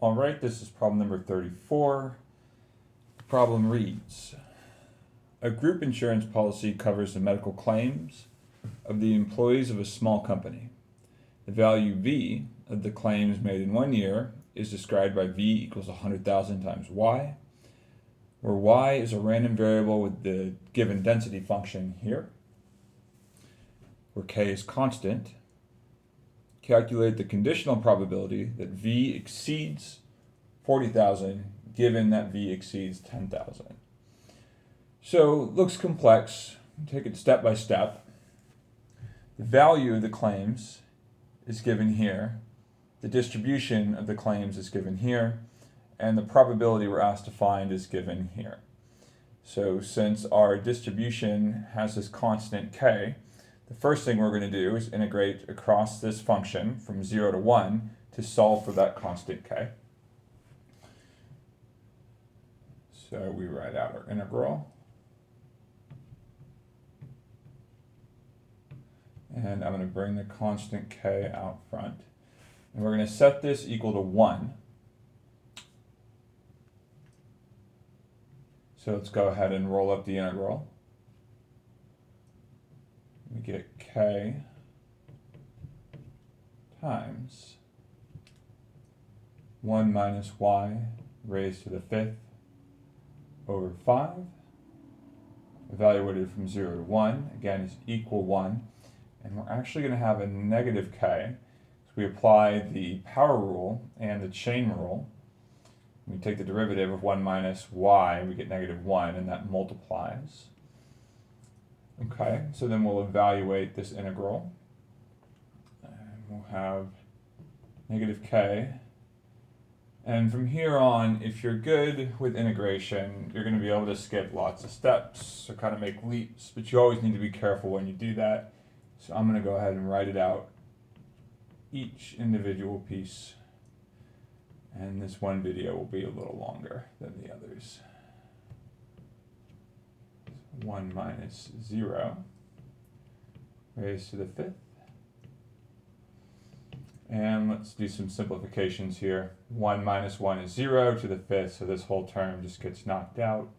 All right, this is problem number 34. The problem reads, a group insurance policy covers the medical claims of the employees of a small company. The value V of the claims made in 1 year is described by V equals 100,000 times Y, where Y is a random variable with the given density function here, where K is constant. Calculate the conditional probability that V exceeds 40,000 given that V exceeds 10,000. So looks complex. Take it step by step. The value of the claims is given here. The distribution of the claims is given here. And the probability we're asked to find is given here. So since our distribution has this constant K, the first thing we're going to do is integrate across this function from 0 to 1 to solve for that constant K. So we write out our integral. And I'm going to bring the constant K out front. And we're going to set this equal to 1. So let's go ahead and roll up the integral. We get K times 1 minus Y raised to the 5th over 5, evaluated from 0 to 1, again is equal 1, and we're actually going to have a negative K, so we apply the power rule and the chain rule. We take the derivative of 1 minus Y, we get negative 1, and that multiplies. Okay, so then we'll evaluate this integral. And we'll have negative K. And from here on, if you're good with integration, you're going to be able to skip lots of steps or kind of make leaps, but you always need to be careful when you do that. So I'm going to go ahead and write it out, each individual piece. And this one video will be a little longer than the others. 1 minus 0 raised to the 5th. And let's do some simplifications here. 1 minus 1 is 0 to the 5th, so this whole term just gets knocked out.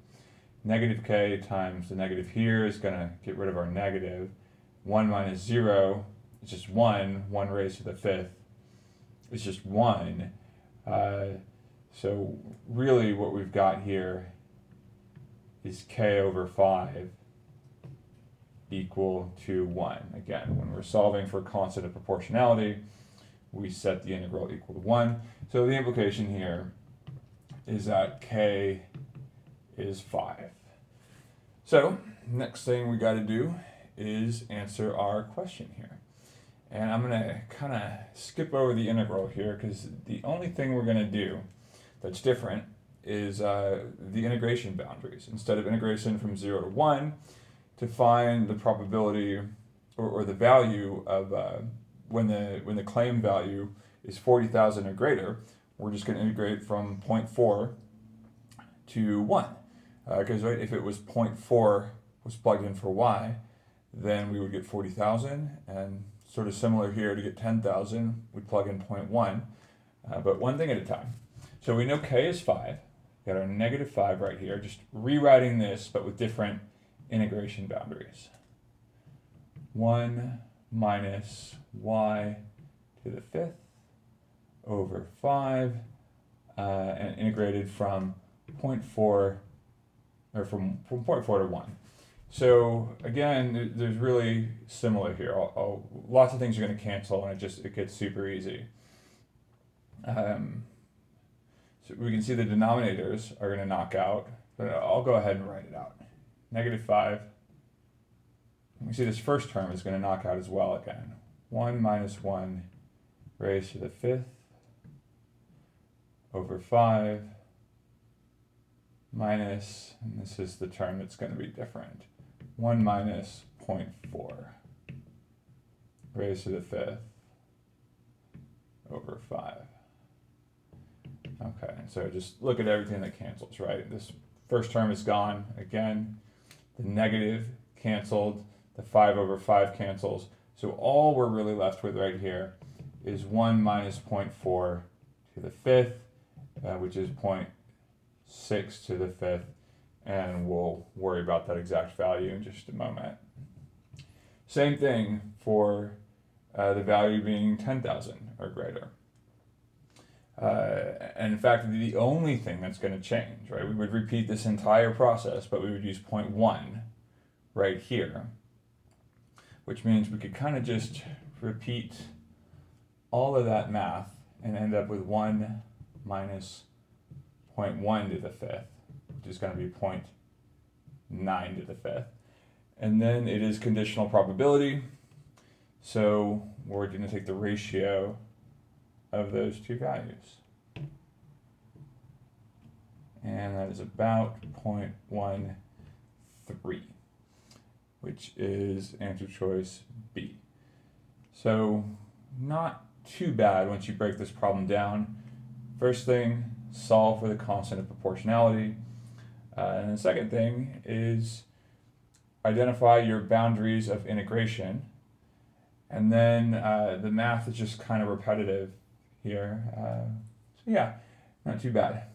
Negative K times the negative here is going to get rid of our negative. 1 minus 0 is just 1. 1 raised to the 5th is just 1. So really what we've got here is K over 5 equal to 1. Again, when we're solving for constant of proportionality, we set the integral equal to 1. So the implication here is that K is 5. So next thing we got to do is answer our question here. And I'm going to kind of skip over the integral here because the only thing we're going to do that's different is the integration boundaries. Instead of integration from 0 to 1, to find the probability or the value of when the claim value is 40,000 or greater, we're just going to integrate from 0.4 to 1. Because right, if it was 0.4 was plugged in for Y, then we would get 40,000, and sort of similar here to get 10,000, we plug in 0.1, but one thing at a time. So we know K is 5. Got our negative 5 right here, just rewriting this, but with different integration boundaries. 1 minus Y to the 5th over 5, and integrated from 0.4, or from 0.4 to 1. So again, there's really similar here. Lots of things are going to cancel, and it gets super easy. So we can see the denominators are going to knock out, but I'll go ahead and write it out. Negative 5. We see this first term is going to knock out as well again. 1 minus 1 raised to the 5th over 5 minus, and this is the term that's going to be different, 1 minus 0.4 raised to the 5th over 5. Okay, so just look at everything that cancels, right? This first term is gone. Again, the negative canceled, the 5 over 5 cancels. So all we're really left with right here is 1 minus 0.4 to the 5th, which is 0.6 to the fifth, and we'll worry about that exact value in just a moment. Same thing for the value being 10,000 or greater. And in fact, the only thing that's going to change, right? We would repeat this entire process, but we would use 0.1 right here, which means we could kind of just repeat all of that math and end up with 1 minus 0.1 to the fifth, which is going to be 0.9 to the fifth. And then it is conditional probability, so we're going to take the ratio of those two values. And that is about 0.13, which is answer choice B. So not too bad once you break this problem down. First thing, solve for the constant of proportionality. And the second thing is identify your boundaries of integration. And then the math is just kind of repetitive here. So yeah, not too bad.